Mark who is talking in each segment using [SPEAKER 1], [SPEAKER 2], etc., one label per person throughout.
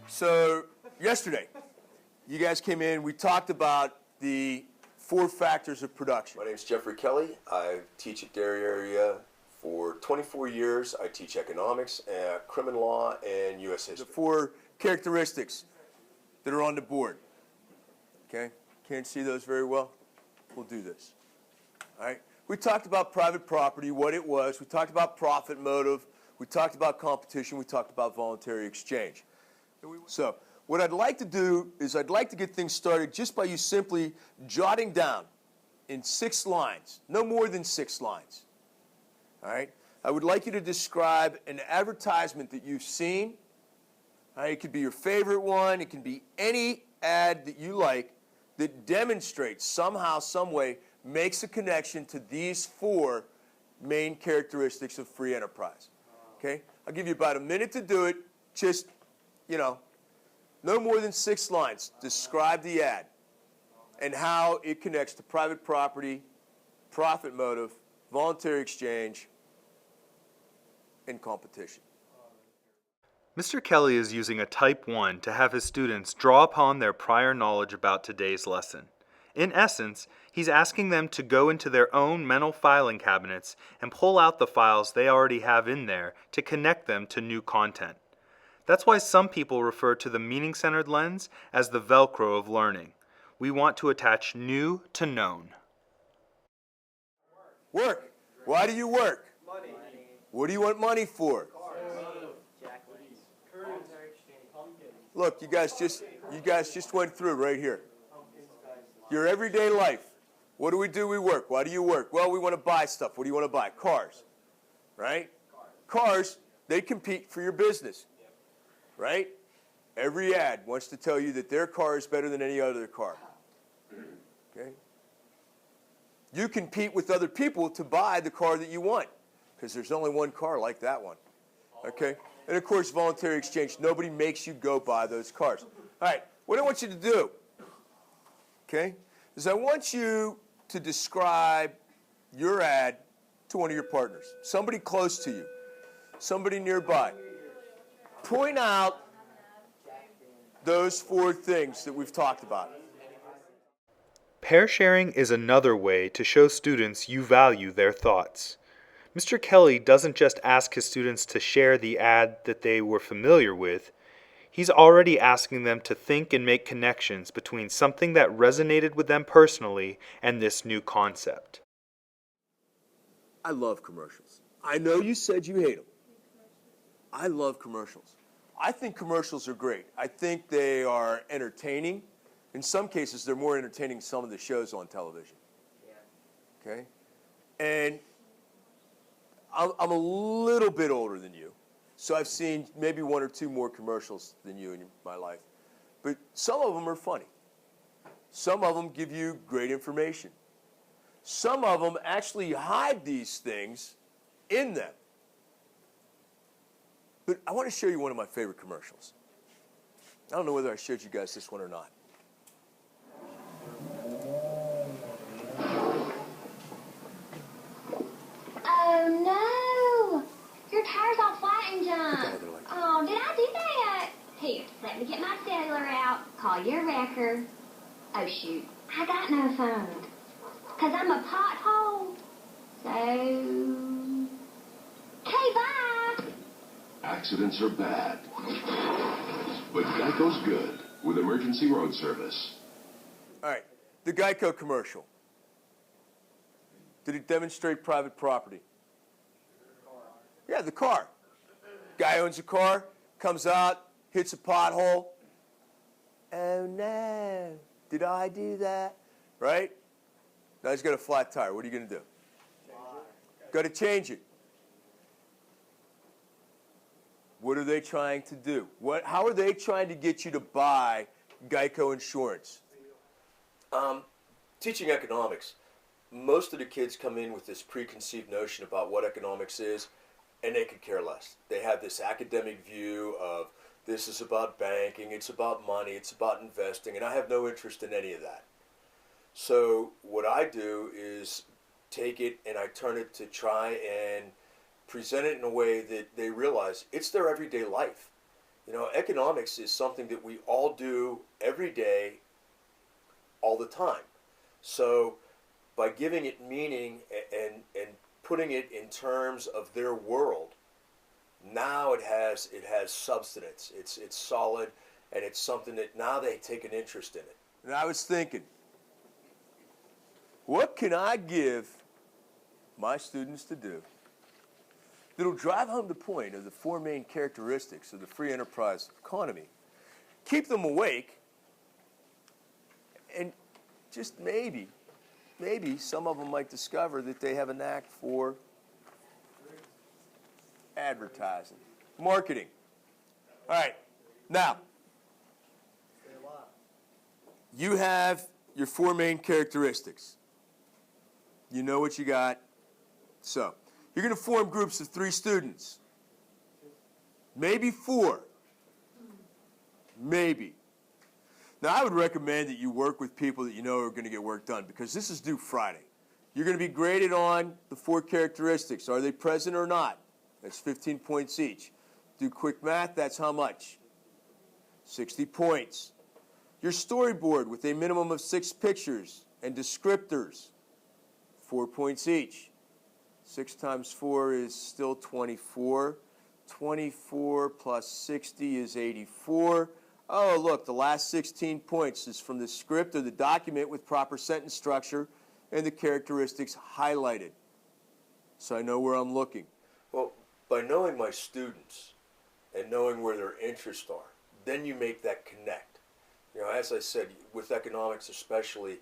[SPEAKER 1] So yesterday, you guys came in, we talked about the 4 factors of production.
[SPEAKER 2] My name is Jeffrey Kelly. I teach at Dairy Area for 24 years. I teach economics, criminal law, and U.S.
[SPEAKER 1] The
[SPEAKER 2] history.
[SPEAKER 1] 4 characteristics that are on the board. Okay? Can't see those very well? We'll do this. All right? We talked about private property, what it was. We talked about profit motive. We talked about competition. We talked about voluntary exchange. So what I'd like to do is I'd like to get things started just by you simply jotting down in 6 lines, no more than 6 lines. All right? I would like you to describe an advertisement that you've seen. All right? It could be your favorite one. It can be any ad that you like that demonstrates somehow, some way, makes a connection to these 4 main characteristics of free enterprise. Okay? I'll give you about a minute to do it. Just, no more than 6 lines. Describe the ad and how it connects to private property, profit motive, voluntary exchange, and competition.
[SPEAKER 3] Mr. Kelly is using a Type 1 to have his students draw upon their prior knowledge about today's lesson. In essence, he's asking them to go into their own mental filing cabinets and pull out the files they already have in there to connect them to new content. That's why some people refer to the meaning-centered lens as the Velcro of learning. We want to attach new to known.
[SPEAKER 1] Work. Why do you work?
[SPEAKER 4] Money.
[SPEAKER 1] What do you want money for? Look, you guys just went through right here. Your everyday life. What do? We work. Why do you work? Well, we want to buy stuff. What do you want to buy? Cars. Right? Cars, they compete for your business. Right? Every ad wants to tell you that their car is better than any other car. Okay? You compete with other people to buy the car that you want because there's only one car like that one. Okay? And of course, voluntary exchange. Nobody makes you go buy those cars. All right, what I want you to do, okay, is I want you to describe your ad to one of your partners, somebody close to you, somebody nearby. Point out those 4 things that we've talked about.
[SPEAKER 3] Pair sharing is another way to show students you value their thoughts. Mr. Kelly doesn't just ask his students to share the ad that they were familiar with. He's already asking them to think and make connections between something that resonated with them personally and this new concept.
[SPEAKER 1] I love commercials. I know you said you hate them. I love commercials. I think commercials are great. I think they are entertaining. In some cases, they're more entertaining than some of the shows on television. Okay? And I'm a little bit older than you, so I've seen maybe 1 or 2 more commercials than you in my life. But some of them are funny. Some of them give you great information. Some of them actually hide these things in them. But I want to show you one of my favorite commercials. I don't know whether I showed you guys this one or not.
[SPEAKER 5] Oh no! Your tire's all flat and junk. Oh, did I do that? Here, let me get my cellular out. Call your wrecker. Oh shoot, I got no phone. 'Cause I'm a pothole. So... Okay, bye!
[SPEAKER 6] Accidents are bad. But Geico's good with emergency road service.
[SPEAKER 1] All right, the Geico commercial. Did it demonstrate private property? Yeah, the car. Guy owns a car, comes out, hits a pothole. Oh no, did I do that? Right? Now he's got a flat tire. What are you going to do? Got to change it. What are they trying to do? How are they trying to get you to buy Geico insurance?
[SPEAKER 2] Teaching economics, most of the kids come in with this preconceived notion about what economics is, and they could care less. They have this academic view of this is about banking, it's about money, it's about investing, and I have no interest in any of that. So what I do is take it and I turn it to try and present it in a way that they realize it's their everyday life. You know, economics is something that we all do every day, all the time. So by giving it meaning and putting it in terms of their world, now it has substance. It's solid, and it's something that now they take an interest in it.
[SPEAKER 1] And I was thinking, what can I give my students to do that'll drive home the point of the four main characteristics of the free enterprise economy, keep them awake, and just maybe some of them might discover that they have a knack for advertising, marketing. All right, now, you have your four main characteristics. You know what you got. So, you're going to form groups of 3 students. Maybe 4. Maybe. Now, I would recommend that you work with people that you know are going to get work done, because this is due Friday. You're going to be graded on the 4 characteristics. Are they present or not? That's 15 points each. Do quick math, that's how much? 60 points. Your storyboard with a minimum of 6 pictures and descriptors, 4 points each. 6 times 4 is still 24. 24 plus 60 is 84. Oh, look, the last 16 points is from the script or the document with proper sentence structure and the characteristics highlighted. So I know where I'm looking.
[SPEAKER 2] Well, by knowing my students and knowing where their interests are, then you make that connect. You know, as I said, with economics especially,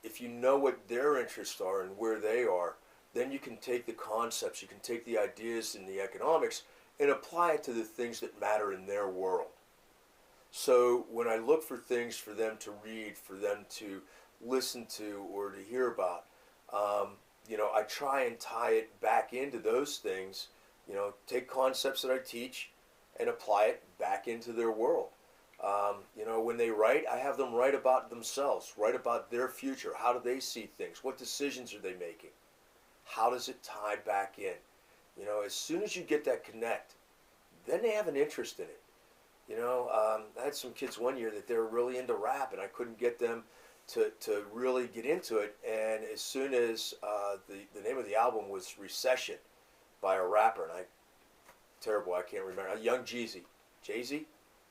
[SPEAKER 2] if you know what their interests are and where they are, then you can take the concepts, you can take the ideas in the economics and apply it to the things that matter in their world. So when I look for things for them to read, for them to listen to or to hear about, you know, I try and tie it back into those things, you know, take concepts that I teach and apply it back into their world. You know, when they write, I have them write about themselves, write about their future. How do they see things? What decisions are they making? How does it tie back in? You know, as soon as you get that connect, then they have an interest in it. You know, I had some kids one year that they were really into rap, and I couldn't get them to really get into it. And as soon as the name of the album was Recession by a rapper, and terrible, I can't remember, Young Jeezy. Jay-Z?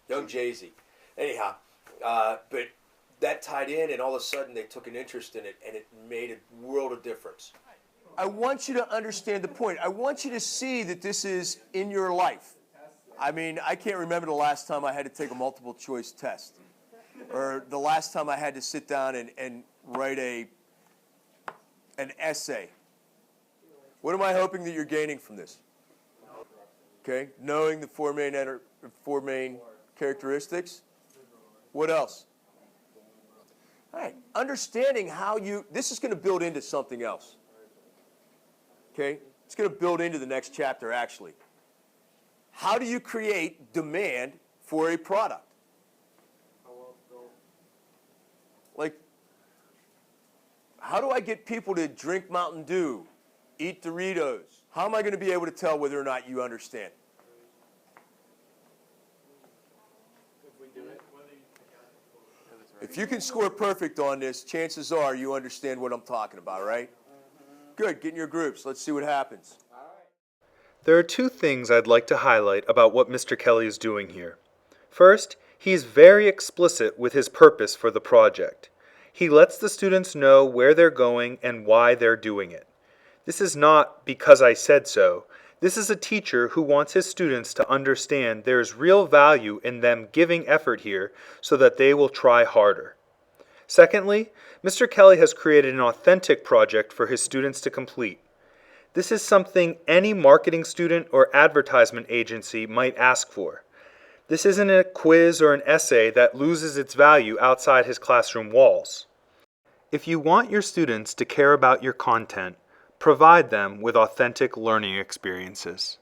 [SPEAKER 2] Young Jay-Z. Anyhow, but that tied in, and all of a sudden they took an interest in it, and it made a world of difference.
[SPEAKER 1] I want you to understand the point. I want you to see that this is in your life. I mean, I can't remember the last time I had to take a multiple choice test, or the last time I had to sit down and write an essay. What am I hoping that you're gaining from this? Okay, knowing the four main characteristics. What else? All right, understanding how this is going to build into something else. Okay, it's going to build into the next chapter, actually. How do you create demand for a product? Like, how do I get people to drink Mountain Dew, eat Doritos? How am I going to be able to tell whether or not you understand? If you can score perfect on this, chances are you understand what I'm talking about, right? Good, get in your groups. Let's see what happens.
[SPEAKER 3] There are 2 things I'd like to highlight about what Mr. Kelly is doing here. First, he's very explicit with his purpose for the project. He lets the students know where they're going and why they're doing it. This is not because I said so. This is a teacher who wants his students to understand there's real value in them giving effort here so that they will try harder. Secondly, Mr. Kelly has created an authentic project for his students to complete. This is something any marketing student or advertisement agency might ask for. This isn't a quiz or an essay that loses its value outside his classroom walls. If you want your students to care about your content, provide them with authentic learning experiences.